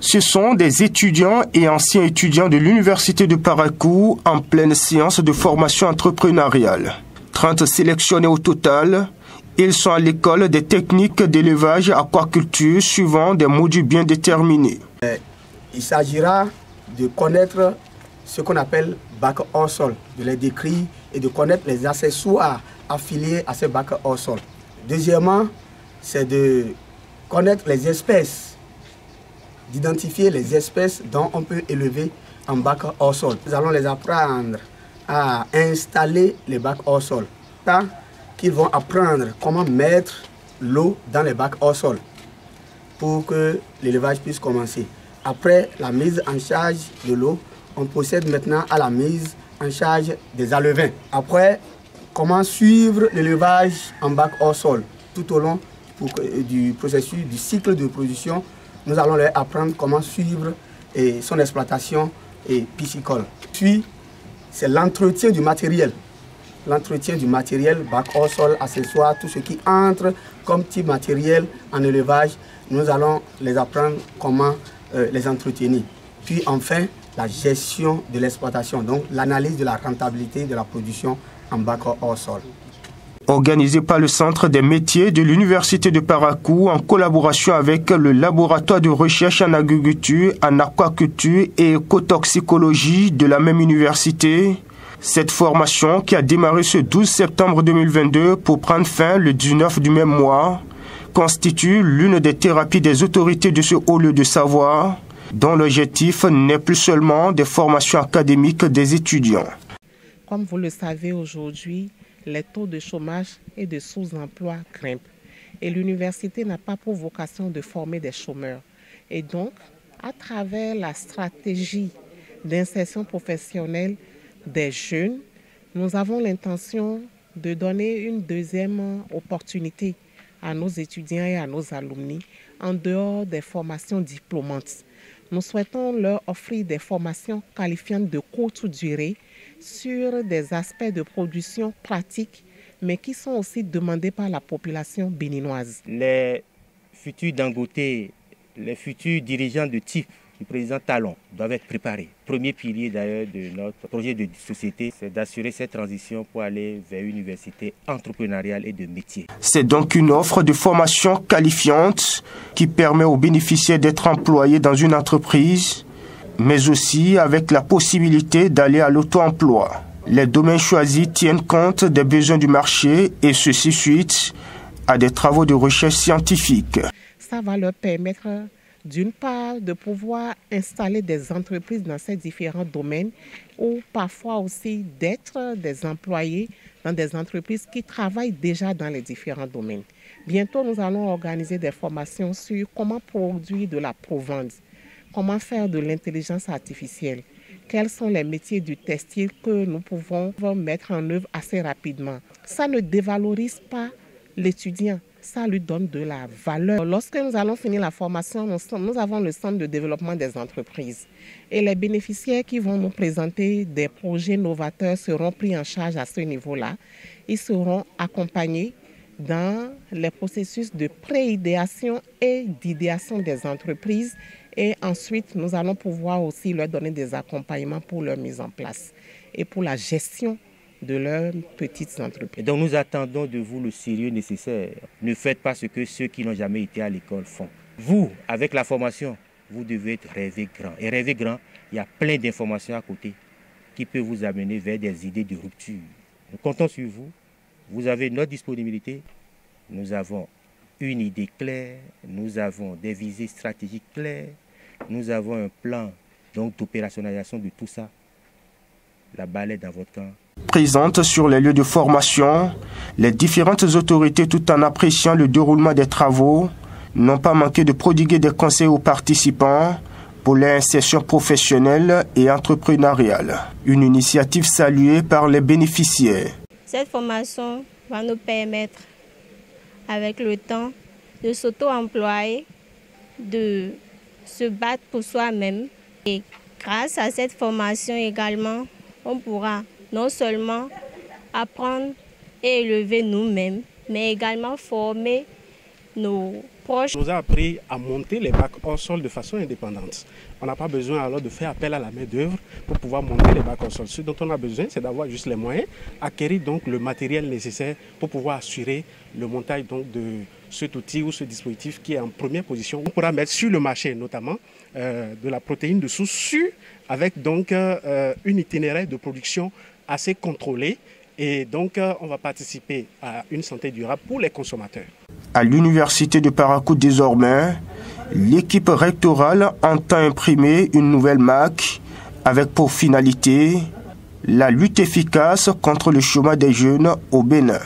Ce sont des étudiants et anciens étudiants de l'Université de Parakou en pleine séance de formation entrepreneuriale. 30 sélectionnés au total. Ils sont à l'école des techniques d'élevage et aquaculture suivant des modules bien déterminés. Il s'agira de connaître ce qu'on appelle bac hors sol, de les décrire et de connaître les accessoires affiliés à ce bac hors sol. Deuxièmement, c'est de connaître les espèces, d'identifier les espèces dont on peut élever en bac hors sol. Nous allons les apprendre à installer les bacs hors sol. Tant qu'ils vont apprendre comment mettre l'eau dans les bacs hors sol pour que l'élevage puisse commencer. Après la mise en charge de l'eau, on procède maintenant à la mise en charge des alevins. Après, comment suivre l'élevage en bac hors sol tout au long du processus, du cycle de production. Nous allons leur apprendre comment suivre son exploitation piscicole. Puis, c'est l'entretien du matériel. L'entretien du matériel, bac hors sol, accessoires, tout ce qui entre comme petit matériel en élevage, nous allons les apprendre comment les entretenir. Puis enfin, la gestion de l'exploitation, donc l'analyse de la rentabilité de la production en bac hors sol. Organisé par le Centre des métiers de l'Université de Parakou en collaboration avec le laboratoire de recherche en agriculture, en aquaculture et écotoxicologie de la même université. Cette formation, qui a démarré ce 12 septembre 2022 pour prendre fin le 19 du même mois, constitue l'une des thérapies des autorités de ce haut lieu de savoir, dont l'objectif n'est plus seulement des formations académiques des étudiants. Comme vous le savez aujourd'hui, les taux de chômage et de sous-emploi grimpent. Et l'université n'a pas pour vocation de former des chômeurs. Et donc, à travers la stratégie d'insertion professionnelle des jeunes, nous avons l'intention de donner une deuxième opportunité à nos étudiants et à nos alumni en dehors des formations diplômantes. Nous souhaitons leur offrir des formations qualifiantes de courte durée sur des aspects de production pratiques, mais qui sont aussi demandés par la population béninoise. Les futurs Dangote, les futurs dirigeants de type du président Talon doivent être préparés. Premier pilier d'ailleurs de notre projet de société, c'est d'assurer cette transition pour aller vers une université entrepreneuriale et de métier. C'est donc une offre de formation qualifiante qui permet aux bénéficiaires d'être employés dans une entreprise, mais aussi avec la possibilité d'aller à l'auto-emploi. Les domaines choisis tiennent compte des besoins du marché et ceci suite à des travaux de recherche scientifique. Ça va leur permettre d'une part de pouvoir installer des entreprises dans ces différents domaines ou parfois aussi d'être des employés dans des entreprises qui travaillent déjà dans les différents domaines. Bientôt, nous allons organiser des formations sur comment produire de la provence, comment faire de l'intelligence artificielle, quels sont les métiers du textile que nous pouvons mettre en œuvre assez rapidement. Ça ne dévalorise pas l'étudiant, ça lui donne de la valeur. Lorsque nous allons finir la formation, nous avons le centre de développement des entreprises. Et les bénéficiaires qui vont nous présenter des projets novateurs seront pris en charge à ce niveau-là. Ils seront accompagnés dans les processus de pré-idéation et d'idéation des entreprises. Et ensuite, nous allons pouvoir aussi leur donner des accompagnements pour leur mise en place et pour la gestion de leurs petites entreprises. Et donc nous attendons de vous le sérieux nécessaire. Ne faites pas ce que ceux qui n'ont jamais été à l'école font. Vous, avec la formation, vous devez rêver grand. Et rêver grand, il y a plein d'informations à côté qui peuvent vous amener vers des idées de rupture. Nous comptons sur vous. Vous avez notre disponibilité. Nous avons une idée claire. Nous avons des visées stratégiques claires. Nous avons un plan d'opérationnalisation de tout ça. La balle est dans votre camp. Présentes sur les lieux de formation, les différentes autorités, tout en appréciant le déroulement des travaux, n'ont pas manqué de prodiguer des conseils aux participants pour l'insertion professionnelle et entrepreneuriale. Une initiative saluée par les bénéficiaires. Cette formation va nous permettre, avec le temps, de s'auto-employer, de se battre pour soi-même. Et grâce à cette formation également, on pourra non seulement apprendre et élever nous-mêmes, mais également former nos proche. On nous a appris à monter les bacs hors sol de façon indépendante. On n'a pas besoin alors de faire appel à la main-d'œuvre pour pouvoir monter les bacs hors sol. Ce dont on a besoin, c'est d'avoir juste les moyens, acquérir donc le matériel nécessaire pour pouvoir assurer le montage donc de cet outil ou ce dispositif qui est en première position. On pourra mettre sur le marché notamment de la protéine de source sûre avec donc une itinéraire de production assez contrôlée. Et donc, on va participer à une santé durable pour les consommateurs. À l'université de Parakou désormais, l'équipe rectorale entend imprimer une nouvelle marque avec pour finalité la lutte efficace contre le chômage des jeunes au Bénin.